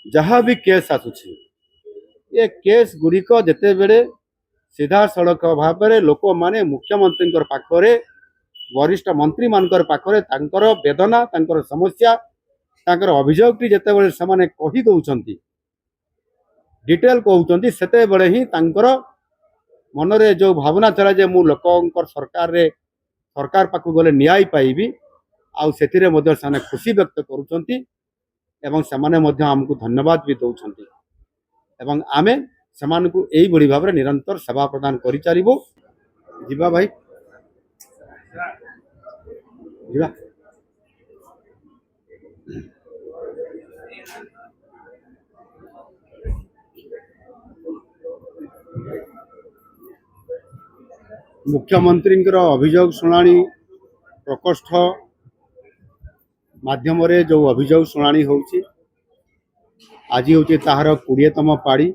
जहाँ भी केस आसुछि ये केस गुड़िक जिते बेले सीधा सड़क भाव में लोक माने मुख्यमंत्री पाखरे वरिष्ठ मंत्री मानकर पाखरे तांकर वेदना तांकर समस्या तांकर अभियोगटी जिते से कही दौरान डिटेल कहते सेते बड़े ही तांकर मनरे जो भावना चला जे मु लोक सरकार पाखु गले न्याय पाइबी आउ सेथिरे मध्य से खुशी व्यक्त करुचंती एवं सेमाने मध्य हमको धन्यवाद भी दौरान एवं आमे सेमानकु एई बड़ी भाव में निरंतर सेवा प्रदान करि चलिबो। जीवा भाई जीवा मुख्यमंत्री अभियोग शुणाणी प्रकोष्ठ माध्यम रे जो अभियोग शुणाणी होउची आज हूँ ताहार 20तम पाड़ी।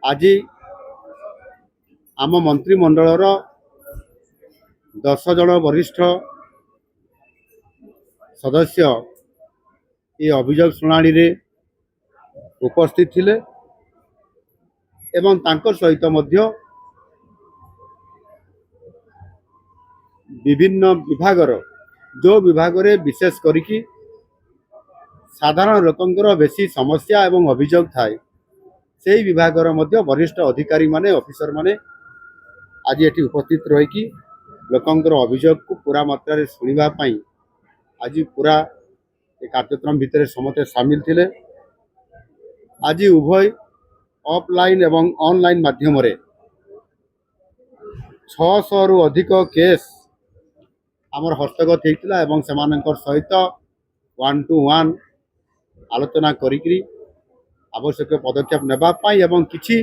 आज आम मंत्रिमंडल 10 जन वरिष्ठ सदस्य ये अभियोग शुणाणी रे उपस्थित थिले एवं तांकर सहित मध्य विभिन्न विभागर जो विभाग रे विशेष करिकी साधारण लोकंकर बेसी समस्या एवं अभियोग थाए से विभागर मध्य वरिष्ठ अधिकारी माने ऑफिसर माने आज ये उपस्थित रही लोकंकर अभियोग को पूरा मात्रा शुणा आज पूरा कार्यक्रम भितर समस्त सामिल थिले। आज उभय ऑफलाइन एवं ऑनलाइन माध्यम रे 600 रु अधिक केस आमर हस्तगत होता एवं सेमानंकर सहित 1-to-1 आलोचना करी आवश्यक पदक्षेप नेबापाई एवं किछि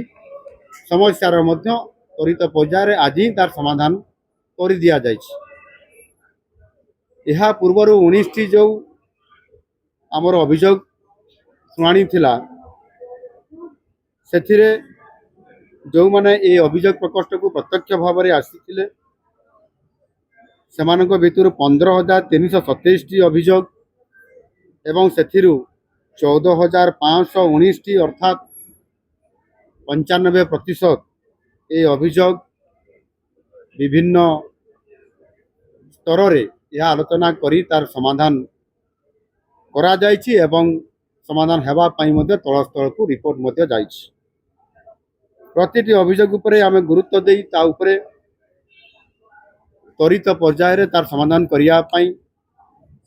समस्यार मध्य त्वरित पर्यायर आज ही तार समाधान कर दिया जाइछि। यह पूर्वर 19टी जो आमर अभियोग शुणाणी थिला सेथिरे जो माने ए अभियोग प्रकोष्ठ को प्रत्यक्ष भाव में आसीथिले सेमानक भितर 15,327टी अभियोग एवं सेथिरु 14,519टी अर्थात 95% ये अभियोग विभिन्न स्तर रे यह आलोचना करी तार समाधान करा जाइछि एवं समाधान हेबा पई मध्ये तल स्तर को रिपोर्ट मध्ये जाइछि। प्रतिटी अभियोग उपरे आमे गुरुत्व देई ता उपरे त्वरित पर्यायर रे तार समाधान करिया पई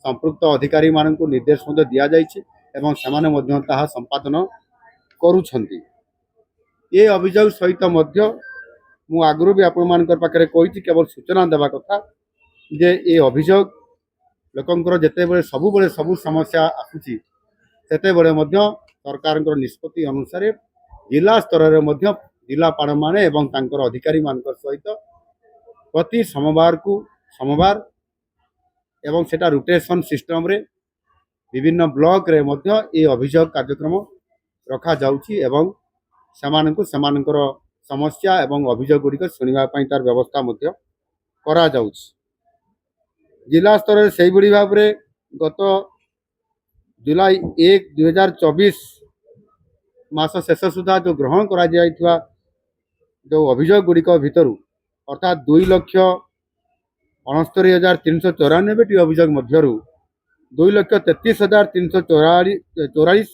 संपृक्त अधिकारी मानक निर्देश मध्ये दिया जाइछि एवं सेमाने मध्ये ताहा संपादन करूछंती। ये अभियोग सहित मध्य मु आगु भी आपण मानकर पाखरे कहिछि केवल सूचना देवा कथा जे ये अभियोग लोकंकर जेते बेले सबु समस्या आसुची सेते बेले मध्य सरकार निष्पत्ति अनुसार जिला स्तर रे मध्य जिलापाल माने एवं तांकर अधिकारी मानकर सहित प्रति सोमवार एवं सेटा रोटेशन सिस्टम रे विभिन्न ब्लॉक रे मध्य ये अभियोग कार्यक्रम रखा जाउची एवं सेमानकर समस्या एवं अभियोग गुड़िक शुणा तार व्यवस्था मध्य करा जाउची। जिला स्तर से भाई भाव में गत जुलाई 1, 2024 मास शेष सुधा जो ग्रहण करा जाइथिबा जो अभियोग गुड़िक भितर अर्थात 2,69,394टी अभियोग मध्यरु 2,33,344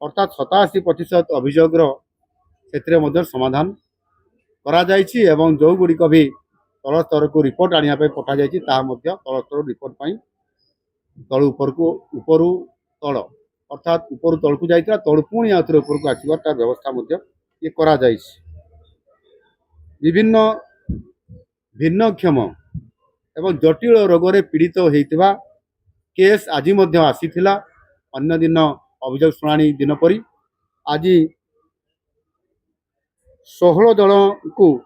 अर्थात 87% अभियोग से समाधान करा जाइछि एवं जो गुड़िक भी तल स्तर को रिपोर्ट आनिया पठा जाइछि ताहा मध्य तल स्तर रिपोर्ट तल उपरु तल अर्थात उपरु तल को जाइता तल पुणी आउथरे ऊपर को आसीबार ता व्यवस्था मध्य ये करा जाइछि। विभिन्न भिन्नक्षम एवं जटिल रोग रे पीड़ित होइतिबा केस आज मध्य आसीथिला अन्य दिन अभियोग शुणाणी दिन परी आज 16 जन को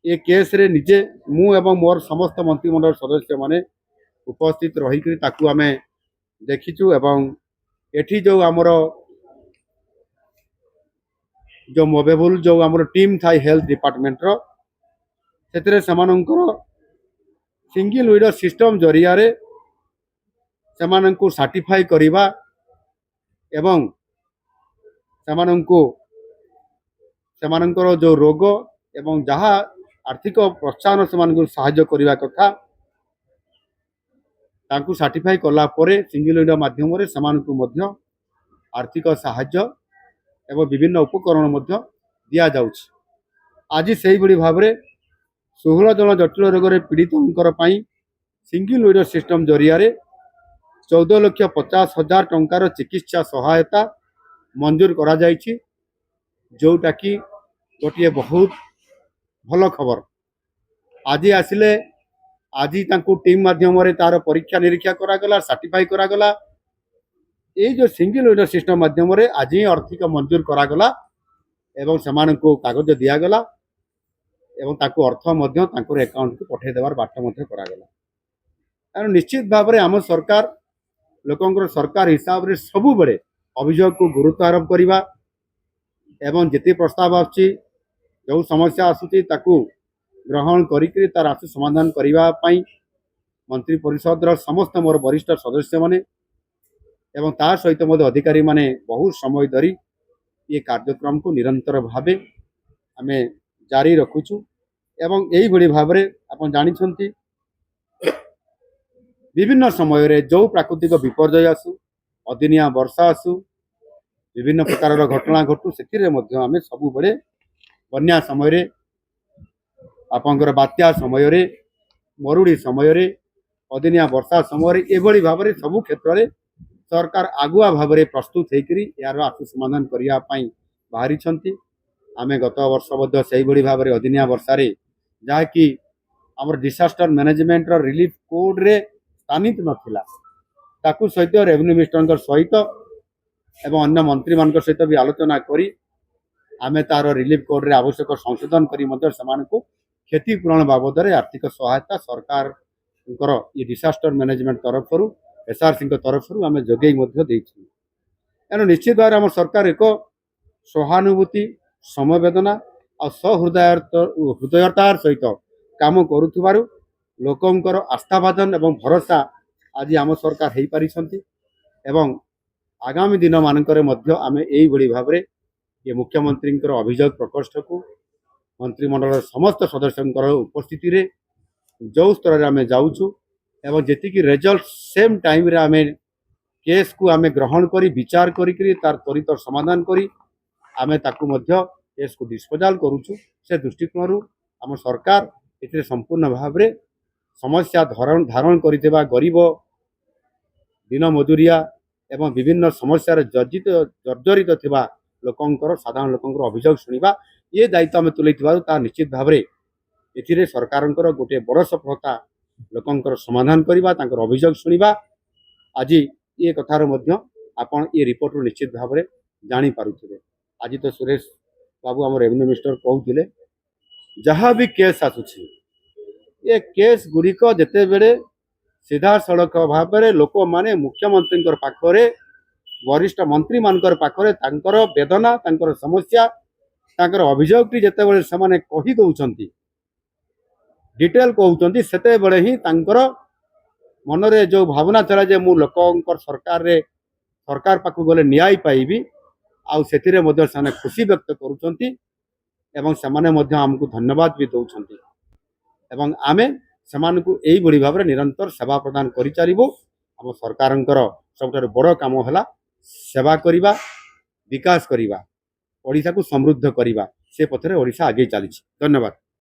ये केस रे निजे मु एवं मोर समस्त मंत्रिमंडल सदस्य माने उपस्थित रही ताकू आमे देखीचु एवं एठी जो आमर जो मोबेबुल जो आमर टीम था हेल्थ डिपार्टमेंट रो सेतरे समानंकर सिंगल विडो सिस्टम जरिया रे ସେମାନଙ୍କୁ ସାର୍ଟିଫାଇ କରିବା ଏବଂ ସେମାନଙ୍କର ଯେଉଁ ରୋଗ ଏବଂ ଯାହା ଆର୍ଥିକ ପ୍ରୋତ୍ସାହନ ସେମାନଙ୍କୁ ସାହାଯ୍ୟ କରିବା କଥା ତାଙ୍କୁ ସାର୍ଟିଫାଇ କଲା ପରେ ସିଙ୍ଗଲ ୱିଣ୍ଡୋ ମାଧ୍ୟମରେ ସେମାନଙ୍କୁ ମଧ୍ୟ ଆର୍ଥିକ ସାହାଯ୍ୟ ଏବଂ ବିଭିନ୍ନ ଉପକରଣ ମଧ୍ୟ ଦିଆଯାଉଛି। ଆଜି ସେଇଭଳି ଭାବରେ 16 ଜଣ ଜଟିଳ ରୋଗରେ ପୀଡ଼ିତଙ୍କର ପାଇଁ ସିଙ୍ଗଲ ୱିଣ୍ଡୋ ସିଷ୍ଟମ ଜରିଆରେ 14,50,000 ଟଙ୍କାର ଚିକିତ୍ସା ସହାୟତା ମଞ୍ଜୁର କରାଯାଇଛି, ଯେଉଁଟାକି ଗୋଟିଏ ବହୁତ ଭଲ ଖବର। ଆଜି ଆସିଲେ ଆଜି ତାଙ୍କୁ ଟିମ୍ ମାଧ୍ୟମରେ ତାର ପରୀକ୍ଷା ନିରୀକ୍ଷା କରାଗଲା, ସାର୍ଟିଫାଇ କରାଗଲା। এই যে সিঙ্গল উইন্ডো সিস্টম মাধ্যমে আজ ହିଁ আর্থিক মঞ্জুর କରାଗଲା এবং ସେମାନଙ୍କୁ କାଗଜ ଦିଆଗଲା ଏବଂ ତାକୁ ଅର୍ଥ ମଧ୍ୟ ତାଙ୍କର ଆକାଉଣ୍ଟକୁ ପଠାଇ ଦେବାର ବାଟ ମଧ୍ୟ କରାଗଲା। ତେଣୁ ନିଶ୍ଚିତ ଭାବରେ ଆମ ସରକାର ଲୋକଙ୍କର ସରକାର ହିସାବରେ ସବୁବେଳେ ଅଭିଯୋଗକୁ ଗୁରୁତ୍ୱ ଆରୋପ କରିବା ଏବଂ ଯେତେ ପ୍ରସ୍ତାବ ଆସୁଛି ଯେଉଁ ସମସ୍ୟା ଆସୁଛି ତାକୁ ଗ୍ରହଣ କରିକି ତାର ଆଶୁ ସମାଧାନ କରିବା ପାଇଁ ମନ୍ତ୍ରୀ ପରିଷଦର ସମସ୍ତ ମୋର ବରିଷ୍ଠ ସଦସ୍ୟମାନେ ଏବଂ ତା ସହିତ ମଧ୍ୟ ଅଧିକାରୀମାନେ ବହୁତ ସମୟ ଧରି ଏ କାର୍ଯ୍ୟକ୍ରମକୁ ନିରନ୍ତର ଭାବେ ଆମେ ଜାରି ରଖୁଛୁ ଏବଂ ଏଇଭଳି ଭାବରେ ଆପଣ ଜାଣିଛନ୍ତି ବିଭିନ୍ନ ସମୟରେ ଯେଉଁ ପ୍ରାକୃତିକ ବିପର୍ଯ୍ୟୟ ଆସୁ, ଅଦିନିଆ ବର୍ଷା ଆସୁ, ବିଭିନ୍ନ ପ୍ରକାରର ଘଟଣା ଘଟୁ, ସେଥିରେ ମଧ୍ୟ ଆମେ ସବୁବେଳେ ବନ୍ୟା ସମୟରେ, ଆପଣଙ୍କର ବାତ୍ୟା ସମୟରେ, ମରୁଡ଼ି ସମୟରେ, ଅଦିନିଆ ବର୍ଷା ସମୟରେ ଏଭଳି ଭାବରେ ସବୁ କ୍ଷେତ୍ରରେ ସରକାର ଆଗୁଆ ଭାବରେ ପ୍ରସ୍ତୁତ ହେଇକରି ଏହାର ଆଶୁ ସମାଧାନ କରିବା ପାଇଁ ବାହାରିଛନ୍ତି। ଆମେ ଗତ ବର୍ଷ ମଧ୍ୟ ସେଇଭଳି ଭାବରେ ଅଦିନିଆ ବର୍ଷାରେ ଯାହାକି ଆମର ଡିସାଷ୍ଟର ମ୍ୟାନେଜମେଣ୍ଟର ରିଲିଫ କୋଡ଼ରେ ସ୍ଥାନିତ ନଥିଲା, ତାକୁ ସହିତ ରେଭିନ୍ୟୁ ମିନିଷ୍ଟରଙ୍କ ସହିତ ଏବଂ ଅନ୍ୟ ମନ୍ତ୍ରୀମାନଙ୍କ ସହିତ ବି ଆଲୋଚନା କରି ଆମେ ତାର ରିଲିଫ କୋଡ଼ରେ ଆବଶ୍ୟକ ସଂଶୋଧନ କରି ମଧ୍ୟ ସେମାନଙ୍କୁ କ୍ଷତିପୂରଣ ବାବଦରେ ଆର୍ଥିକ ସହାୟତା ସରକାରଙ୍କର ଏ ଡିସାଷ୍ଟର ମ୍ୟାନେଜମେଣ୍ଟ ତରଫରୁ ଏସ୍ଆର୍ସିଙ୍କ ତରଫରୁ ଆମେ ଯୋଗାଇ ମଧ୍ୟ ଦେଇଛୁ। ଏଣୁ ନିଶ୍ଚିତ ଭାବରେ ଆମ ସରକାର ଏକ ସହାନୁଭୂତି, ସମବେଦନା ଆଉ ହୃଦୟତାର ସହିତ କାମ କରୁଥିବାରୁ ଲୋକଙ୍କର ଆସ୍ଥାଭାଜନ ଏବଂ ଭରସା ଆଜି ଆମ ସରକାର ହେଇପାରିଛନ୍ତି ଏବଂ ଆଗାମୀ ଦିନମାନଙ୍କରେ ମଧ୍ୟ ଆମେ ଏଇଭଳି ଭାବରେ ଏ ମୁଖ୍ୟମନ୍ତ୍ରୀଙ୍କର ଅଭିଯୋଗ ପ୍ରକୋଷ୍ଠକୁ ମନ୍ତ୍ରିମଣ୍ଡଳର ସମସ୍ତ ସଦସ୍ୟଙ୍କର ଉପସ୍ଥିତିରେ ଯେଉଁ ସ୍ତରରେ ଆମେ ଯାଉଛୁ ଏବଂ ଯେତିକି ରେଜଲ୍ଟ ସେମ୍ ଟାଇମ୍ରେ ଆମେ କେସ୍କୁ ଆମେ ଗ୍ରହଣ କରି ବିଚାର କରିକିରି ତାର ତ୍ୱରିତ ସମାଧାନ କରି ଆମେ ତାକୁ ମଧ୍ୟ କେସ୍କୁ ଡିସ୍ପୋଜାଲ କରୁଛୁ। ସେ ଦୃଷ୍ଟିକୋଣରୁ ଆମ ସରକାର ଏଥିରେ ସମ୍ପୂର୍ଣ୍ଣ ଭାବରେ ସମସ୍ୟା ଧାରଣ କରିଥିବା ଗରିବ, ଦିନ ମଜୁରିଆ ଏବଂ ବିଭିନ୍ନ ସମସ୍ୟାରେ ଜର୍ଜରିତ ଥିବା ଲୋକଙ୍କର, ସାଧାରଣ ଲୋକଙ୍କର ଅଭିଯୋଗ ଶୁଣିବା ଏ ଦାୟିତ୍ୱ ଆମେ ତୁଲେଇଥିବାରୁ ତାହା ନିଶ୍ଚିତ ଭାବରେ ଏଥିରେ ସରକାରଙ୍କର ଗୋଟିଏ ବଡ଼ ସଫଳତା ଲୋକଙ୍କର ସମାଧାନ କରିବା, ତାଙ୍କର ଅଭିଯୋଗ ଶୁଣିବା। ଆଜି ଏ କଥାର ମଧ୍ୟ ଆପଣ ଏ ରିପୋର୍ଟରୁ ନିଶ୍ଚିତ ଭାବରେ ଜାଣିପାରୁଥିବେ। ଆଜି ତ ସୁରେଶ ବାବୁ ଆମ ରେଭିନ୍ୟୁ ମିନିଷ୍ଟର କହୁଥିଲେ ଯାହା ବି କେସ୍ ଆସୁଛି ଏ କେସ୍ ଗୁଡ଼ିକ ଯେତେବେଳେ ସିଧାସଳଖ ଭାବରେ ଲୋକମାନେ ମୁଖ୍ୟମନ୍ତ୍ରୀଙ୍କର ପାଖରେ, ବରିଷ୍ଠ ମନ୍ତ୍ରୀମାନଙ୍କର ପାଖରେ ତାଙ୍କର ବେଦନା, ତାଙ୍କର ସମସ୍ୟା, ତାଙ୍କର ଅଭିଯୋଗଟି ଯେତେବେଳେ ସେମାନେ କହି ଦେଉଛନ୍ତି, ଡିଟେଲ କହୁଛନ୍ତି, ସେତେବେଳେ ହିଁ ତାଙ୍କର ମନରେ ଯେଉଁ ଭାବନା ଥିଲା ଯେ ମୁଁ ଲୋକଙ୍କର ସରକାର ପାଖକୁ ଗଲେ ନ୍ୟାୟ ପାଇବି, ଆଉ ସେଥିରେ ମଧ୍ୟ ସେମାନେ ଖୁସି ବ୍ୟକ୍ତ କରୁଛନ୍ତି ଏବଂ ସେମାନେ ମଧ୍ୟ ଆମକୁ ଧନ୍ୟବାଦ ବି ଦେଉଛନ୍ତି ଏବଂ ଆମେ ସେମାନଙ୍କୁ ଏଇଭଳି ଭାବରେ ନିରନ୍ତର ସେବା ପ୍ରଦାନ କରିଚାଲିବୁ। ଆମ ସରକାରଙ୍କର ସବୁଠାରୁ ବଡ଼ କାମ ହେଲା ସେବା କରିବା, ବିକାଶ କରିବା, ଓଡ଼ିଶାକୁ ସମୃଦ୍ଧ କରିବା। ସେ ପଥରେ ଓଡ଼ିଶା ଆଗେଇ ଚାଲିଛି। ଧନ୍ୟବାଦ।